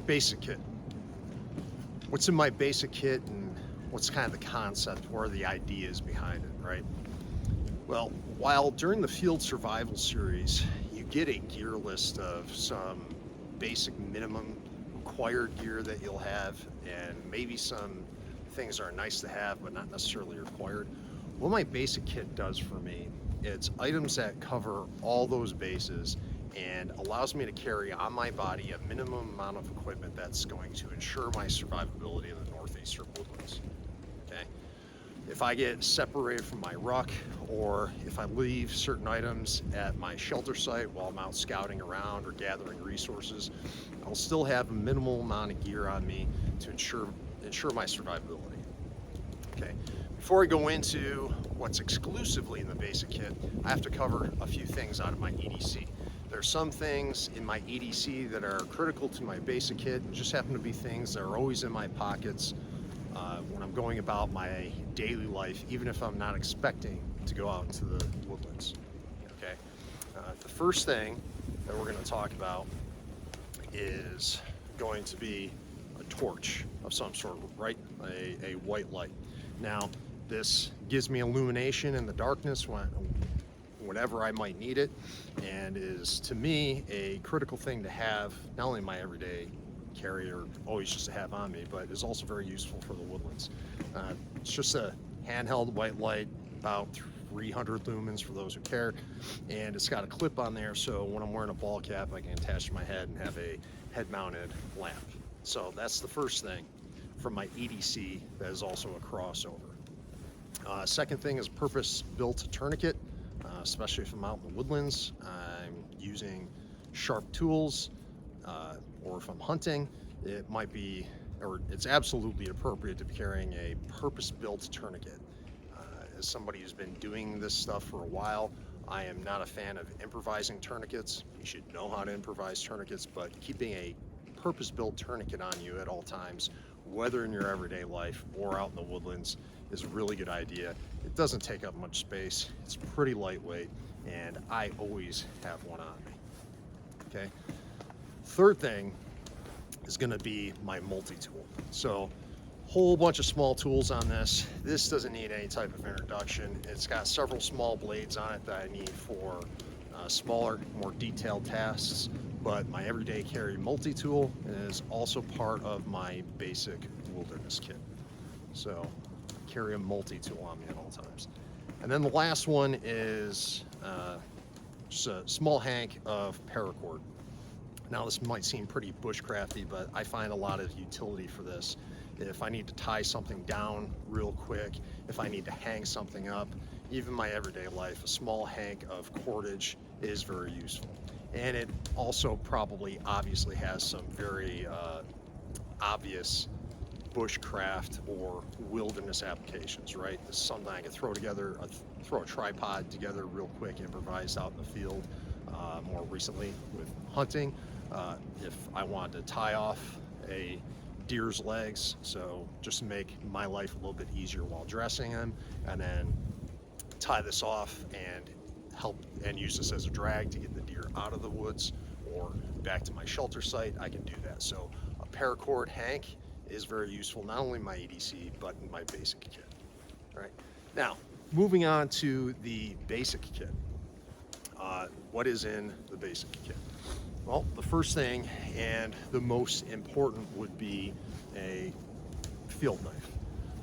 basic kit. What's in my basic kit and what's kind of the concept, what are the ideas behind it, right? Well, while during the field survival series, you get a gear list of some basic minimum required gear that you'll have, and maybe some things that are nice to have but not necessarily required. What my basic kit does for me, it's items that cover all those bases and allows me to carry on my body a minimum amount of equipment that's going to ensure my survivability in the northeastern woodlands. Okay, if I get separated from my ruck, or if I leave certain items at my shelter site while I'm out scouting around or gathering resources, I'll still have a minimal amount of gear on me to ensure my survivability. Okay, before I go into what's exclusively in the basic kit, I have to cover a few things out of my EDC. There's some things in my EDC that are critical to my basic kit and just happen to be things that are always in my pockets when I'm going about my daily life, even if I'm not expecting to go out into the woodlands. Okay, the first thing that we're going to talk about is going to be a torch of some sort, right? A white light. Now, this gives me illumination in the darkness whenever I might need it, and is to me a critical thing to have, not only in my everyday carry or always just to have on me, but is also very useful for the woodlands. It's just a handheld white light, about 300 lumens for those who care, and it's got a clip on there, so when I'm wearing a ball cap I can attach to my head and have a head-mounted lamp. So that's the first thing from my EDC that is also a crossover. Second thing is purpose-built tourniquet, especially if I'm out in the woodlands. I'm using sharp tools, or if I'm hunting, it might be, or it's absolutely appropriate to be carrying a purpose-built tourniquet. As somebody who's been doing this stuff for a while, I am not a fan of improvising tourniquets. You should know how to improvise tourniquets, but keeping a purpose-built tourniquet on you at all times, whether in your everyday life or out in the woodlands, is a really good idea. It doesn't take up much space, it's pretty lightweight, and I always have one on me. Okay. Third thing is going to be my multi-tool. So whole bunch of small tools on this. This doesn't need any type of introduction. It's got several small blades on it that I need for smaller, more detailed tasks, but my everyday carry multi-tool is also part of my basic wilderness kit. So carry a multi-tool on me at all times. And then the last one is just a small hank of paracord. Now this might seem pretty bushcrafty, but I find a lot of utility for this. If I need to tie something down real quick, if I need to hang something up, even my everyday life, a small hank of cordage is very useful. And it also probably obviously has some very obvious bushcraft or wilderness applications, right? This is something I can throw together, throw a tripod together real quick, improvised out in the field. More recently with hunting, if I wanted to tie off a deer's legs, so just to make my life a little bit easier while dressing them, and then tie this off and help and use this as a drag to get the deer out of the woods or back to my shelter site, I can do that. So a paracord hank is very useful, not only in my EDC, but in my basic kit. All right, now moving on to the basic kit. What is in the basic kit? Well, the first thing and the most important would be a field knife.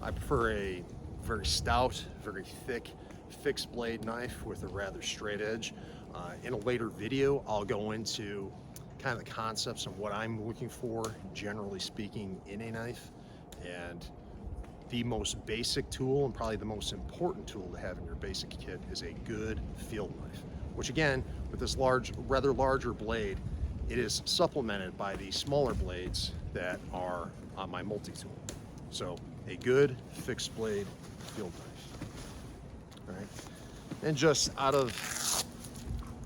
I prefer a very stout, very thick, fixed blade knife with a rather straight edge. In a later video, I'll go into kind of the concepts and what I'm looking for, generally speaking, in a knife. And the most basic tool, and probably the most important tool to have in your basic kit, is a good field knife, which again, with this rather larger blade, it is supplemented by the smaller blades that are on my multi-tool. So a good fixed blade field knife. All right, and just out of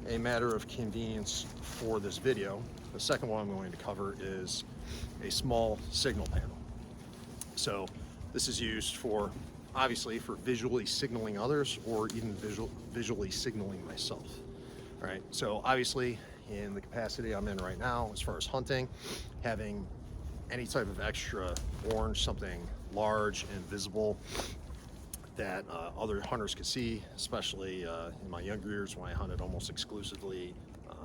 a matter of convenience for this video, the second one I'm going to cover is a small signal panel. So this is used for, obviously, for visually signaling others, or even visually signaling myself. All right, so obviously in the capacity I'm in right now, as far as hunting, having any type of extra orange, something large and visible that other hunters could see, especially in my younger years when I hunted almost exclusively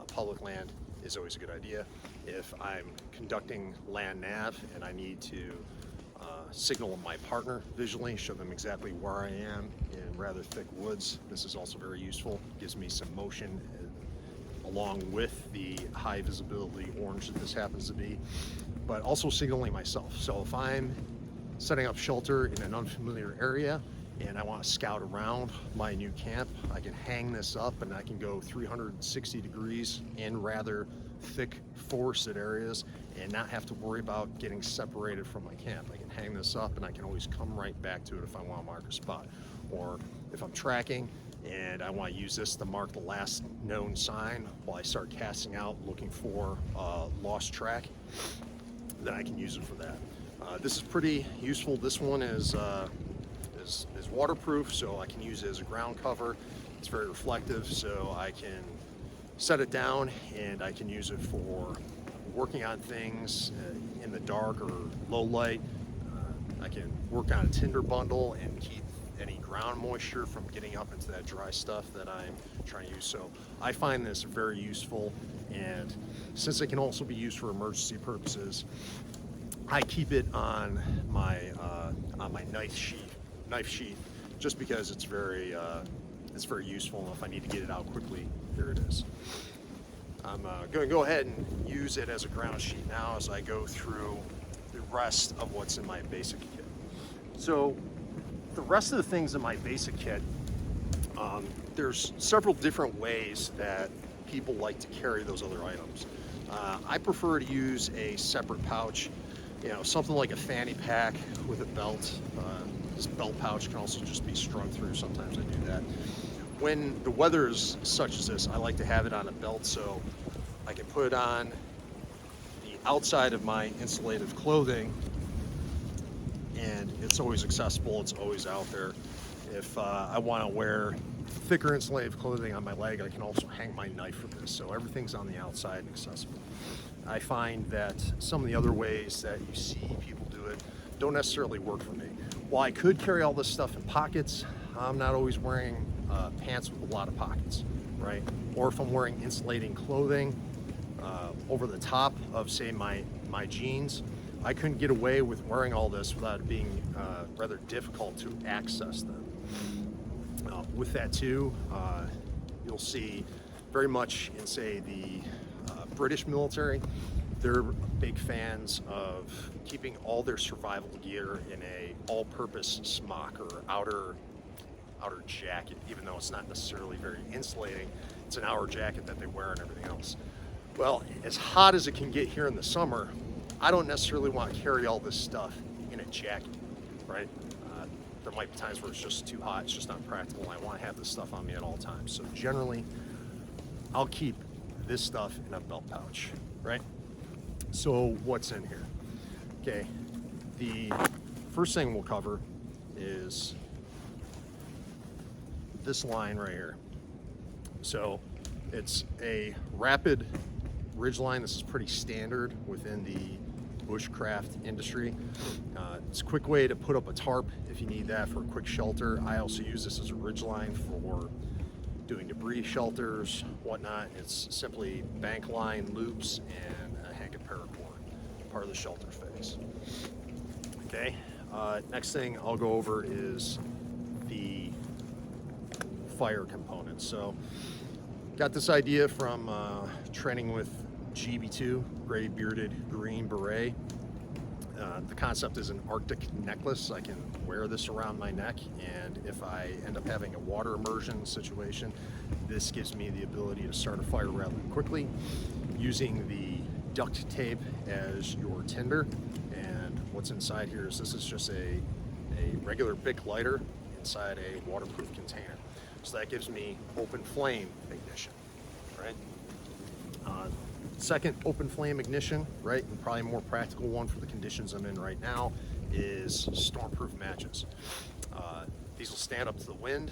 public land, is always a good idea. If I'm conducting land nav and I need to signal my partner visually, show them exactly where I am in rather thick woods, this is also very useful. Gives me some motion along with the high visibility orange that this happens to be, but also signaling myself. So if I'm setting up shelter in an unfamiliar area and I want to scout around my new camp, I can hang this up and I can go 360 degrees in rather thick forested areas and not have to worry about getting separated from my camp. I can hang this up and I can always come right back to it if I want to mark a spot. Or if I'm tracking and I want to use this to mark the last known sign while I start casting out looking for a lost track, then I can use it for that. This is pretty useful. This one is waterproof, so I can use it as a ground cover. It's very reflective, so I can set it down and I can use it for working on things in the dark or low light. I can work on a tinder bundle and keep any ground moisture from getting up into that dry stuff that I'm trying to use. So I find this very useful, and since it can also be used for emergency purposes, I keep it on my knife sheath, just because it's very useful, and if I need to get it out quickly, here it is. I'm going to go ahead and use it as a ground sheet now as I go through the rest of what's in my basic kit. So the rest of the things in my basic kit, there's several different ways that people like to carry those other items. I prefer to use a separate pouch, something like a fanny pack with a belt. This belt pouch can also just be strung through. Sometimes I do that. When the weather is such as this, I like to have it on a belt so I can put it on the outside of my insulative clothing, and it's always accessible, it's always out there. If I want to wear thicker insulative clothing on my leg, I can also hang my knife with this, so everything's on the outside and accessible. I find that some of the other ways that you see people do it don't necessarily work for me. While I could carry all this stuff in pockets, I'm not always wearing pants with a lot of pockets, right? Or if I'm wearing insulating clothing over the top of, say, my jeans, I couldn't get away with wearing all this without it being rather difficult to access them. With that too, you'll see very much in, say, the British military, they're big fans of keeping all their survival gear in a all-purpose smock or outer jacket, even though it's not necessarily very insulating. It's an outer jacket that they wear and everything else. Well, as hot as it can get here in the summer, I don't necessarily want to carry all this stuff in a jacket, right? There might be times where it's just too hot, it's just not practical, and I want to have this stuff on me at all times. So generally, I'll keep this stuff in a belt pouch, right? So what's in here? Okay, the first thing we'll cover is this line right here. So it's a rapid ridge line. This is pretty standard within the bushcraft industry. It's a quick way to put up a tarp if you need that for a quick shelter. I also use this as a ridge line for doing debris shelters, whatnot. It's simply bank line loops and a hank of paracord, part of the shelter phase. Okay, next thing I'll go over is the fire components. So got this idea from training with GB2, gray bearded green beret. The concept is an Arctic necklace. I can wear this around my neck, and if I end up having a water immersion situation, this gives me the ability to start a fire rather quickly using the duct tape as your tinder. And what's inside here is this is just a regular Bic lighter inside a waterproof container. So that gives me open flame ignition, right? Second open flame ignition, right, and probably a more practical one for the conditions I'm in right now, is stormproof matches. These will stand up to the wind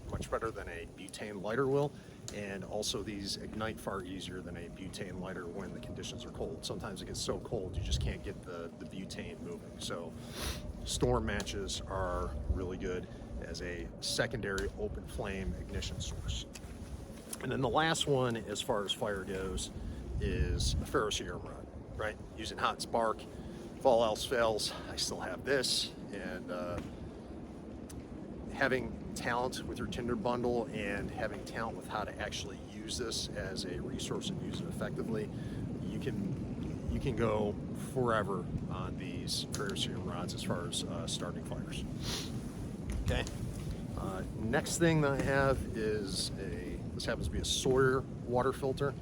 much better than a butane lighter will, And also these ignite far easier than a butane lighter when the conditions are cold. Sometimes it gets so cold you just can't get the butane moving. So storm matches are really good as a secondary open flame ignition source. And then the last one, as far as fire goes, is a ferrocerium rod, right? Using hot spark. If all else fails, I still have this. And having talent with your Tinder bundle and having talent with how to actually use this as a resource and use it effectively, you can go forever on these ferrocerium rods as far as starting fires. Okay. Next thing that I have is this happens to be a Sawyer water filter.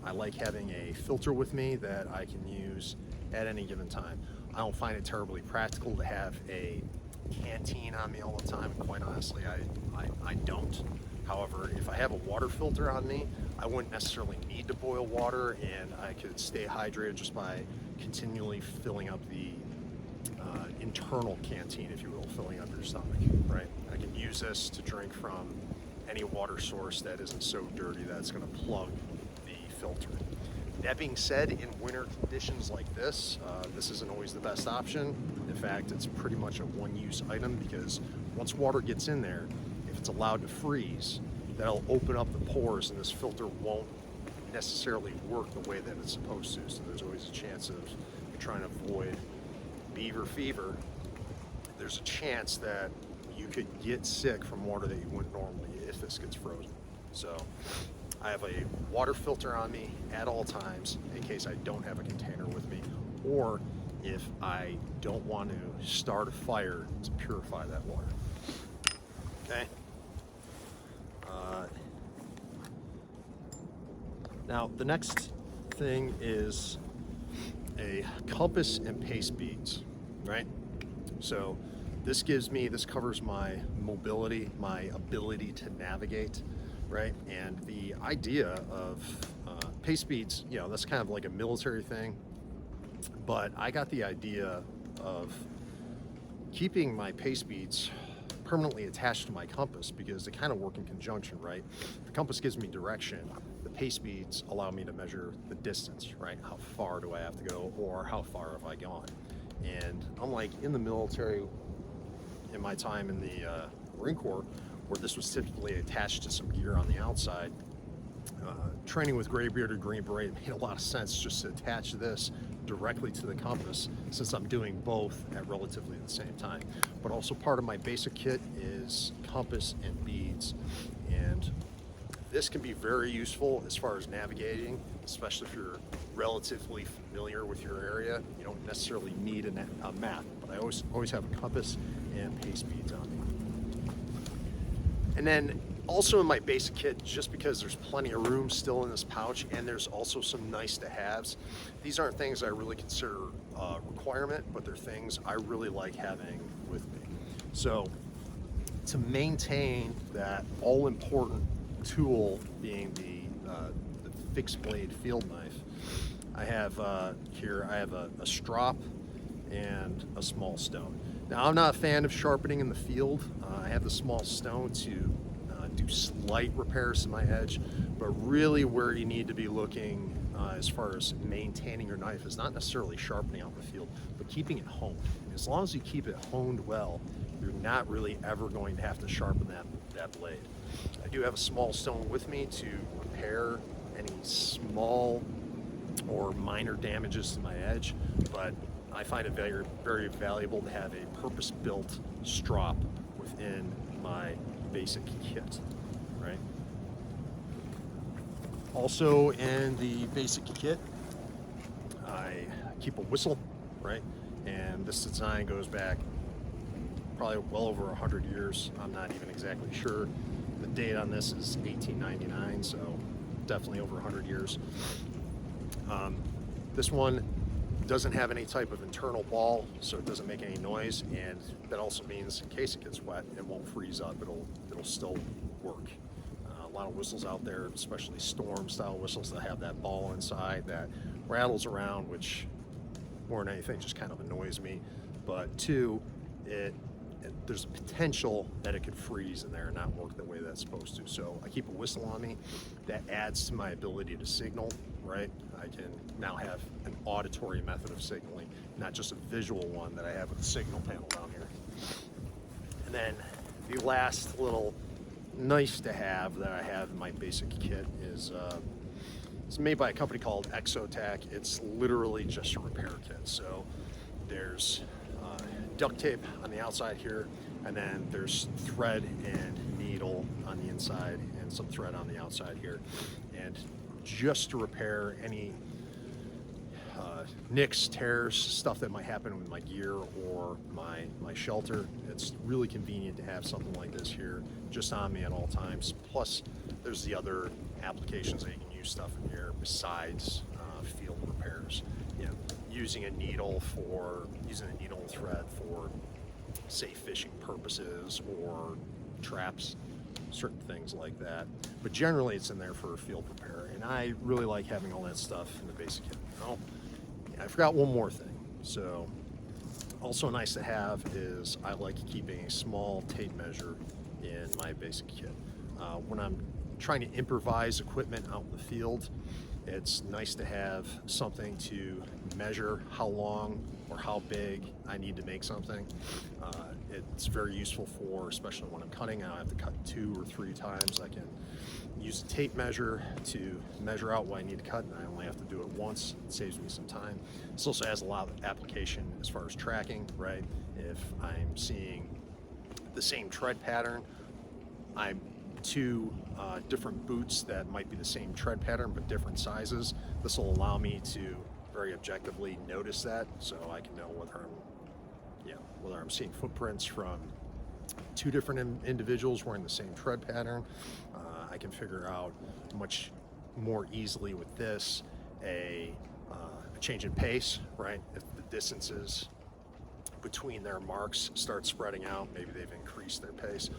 I like having a filter with me that I can use at any given time. I don't find it terribly practical to have a canteen on me all the time, and quite honestly, I don't. However, if I have a water filter on me, I wouldn't necessarily need to boil water, and I could stay hydrated just by continually filling up the internal canteen, if you will, filling up your stomach, right? I can use this to drink from any water source that isn't so dirty that it's going to plug the filter. That being said, in winter conditions like this isn't always the best option. In fact, it's pretty much a one-use item, because once water gets in there, if it's allowed to freeze, that'll open up the pores and this filter won't necessarily work the way that it's supposed to. So there's always a chance of you're trying to avoid beaver fever. There's a chance that you could get sick from water that you wouldn't normally if this gets frozen. So I have a water filter on me at all times in case I don't have a container with me, or if I don't want to start a fire to purify that water. Okay. Now the next thing is a compass and pace beads, right? So this covers my mobility, my ability to navigate, right? And the idea of pace beads, that's kind of like a military thing, but I got the idea of keeping my pace beads permanently attached to my compass because they kind of work in conjunction, right? The compass gives me direction. The pace beads allow me to measure the distance, right? How far do I have to go, or how far have I gone? And unlike in the military, in my time in the Marine Corps, where this was typically attached to some gear on the outside, training with gray bearded Green Beret made a lot of sense just to attach this directly to the compass, since I'm doing both at relatively the same time. But also part of my basic kit is compass and beads, and this can be very useful as far as navigating, especially if you're relatively familiar with your area. You don't necessarily need a map, but I always have a compass and pace beads on me. And then also in my basic kit, just because there's plenty of room still in this pouch, and there's also some nice to haves. These aren't things I really consider a requirement, but they're things I really like having with me. So to maintain that all important tool being the fixed blade field knife, I have here a strop and a small stone. Now I'm not a fan of sharpening in the field. I have the small stone to do slight repairs to my edge, but really where you need to be looking as far as maintaining your knife is not necessarily sharpening out in the field, but keeping it honed. As long as you keep it honed well, you're not really ever going to have to sharpen that blade. I do have a small stone with me to repair any small or minor damages to my edge, but I find it very, very valuable to have a purpose-built strop within my basic kit, right? Also in the basic kit, I keep a whistle, right? And this design goes back probably well over 100 years. I'm not even exactly sure. The date on this is 1899, so definitely over 100 years. This one doesn't have any type of internal ball, so it doesn't make any noise, and that also means in case it gets wet, it won't freeze up. It'll still work. A lot of whistles out there, especially storm style whistles, that have that ball inside that rattles around, which more than anything just kind of annoys me. But two, it there's a potential that it could freeze in there and not work the way that's supposed to. So I keep a whistle on me. That adds to my ability to signal, right? I can now have an auditory method of signaling, not just a visual one that I have with the signal panel down here. And then the last little nice to have that I have in my basic kit is it's made by a company called Exotac. It's literally just a repair kit. So there's duct tape on the outside here, and then there's thread and needle on the inside and some thread on the outside here. And just to repair any nicks, tears, stuff that might happen with my gear or my shelter, it's really convenient to have something like this here just on me at all times. Plus, there's the other applications that you can use stuff in here besides field repairs. You know, using a needle and thread for, say, fishing purposes or traps, certain things like that. But generally, it's in there for field repair, and I really like having all that stuff in the basic kit. Oh, I forgot one more thing. So, also nice to have is I like keeping a small tape measure in my basic kit. When I'm trying to improvise equipment out in the field, it's nice to have something to measure how long or how big I need to make something. It's very useful for, especially when I'm cutting, I don't have to cut 2 or 3 times. I can use a tape measure to measure out what I need to cut, and I only have to do it once. It saves me some time. This also has a lot of application as far as tracking, right? If I'm seeing the same tread pattern, I'm 2 different boots that might be the same tread pattern but different sizes. This will allow me to very objectively notice that, so I can know whether I'm seeing footprints from 2 different individuals wearing the same tread pattern. I can figure out much more easily with this a change in pace, right? If the distances between their marks start spreading out, maybe they've increased their pace.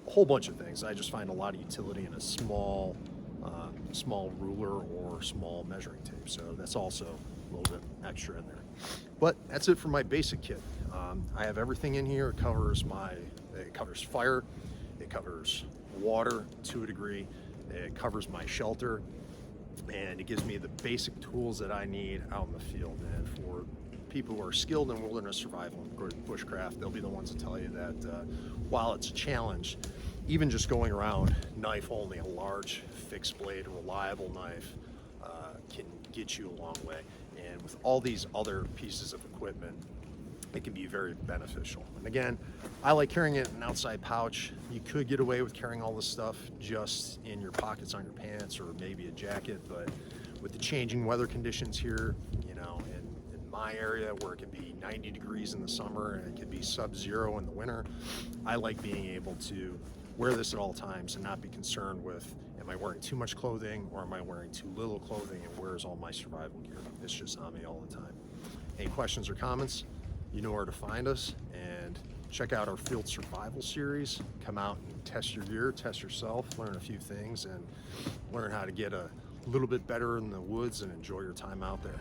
A whole bunch of things. I just find a lot of utility in a small ruler or small measuring tape. So that's also a little bit extra in there. But that's it for my basic kit. I have everything in here. It covers fire, it covers water to a degree, it covers my shelter, and it gives me the basic tools that I need out in the field. And for people who are skilled in wilderness survival and bushcraft, they'll be the ones to tell you that while it's a challenge, even just going around knife only, a large fixed blade, reliable knife can get you a long way. And with all these other pieces of equipment, it can be very beneficial. And again, I like carrying it in an outside pouch. You could get away with carrying all this stuff just in your pockets on your pants or maybe a jacket, but with the changing weather conditions here, you know, in my area where it can be 90 degrees in the summer and it can be sub-zero in the winter, I like being able to wear this at all times and not be concerned with, am I wearing too much clothing or am I wearing too little clothing, and where's all my survival gear? It's just on me all the time. Any questions or comments? You know where to find us, and check out our field survival series. Come out and test your gear, test yourself, learn a few things, and learn how to get a little bit better in the woods and enjoy your time out there.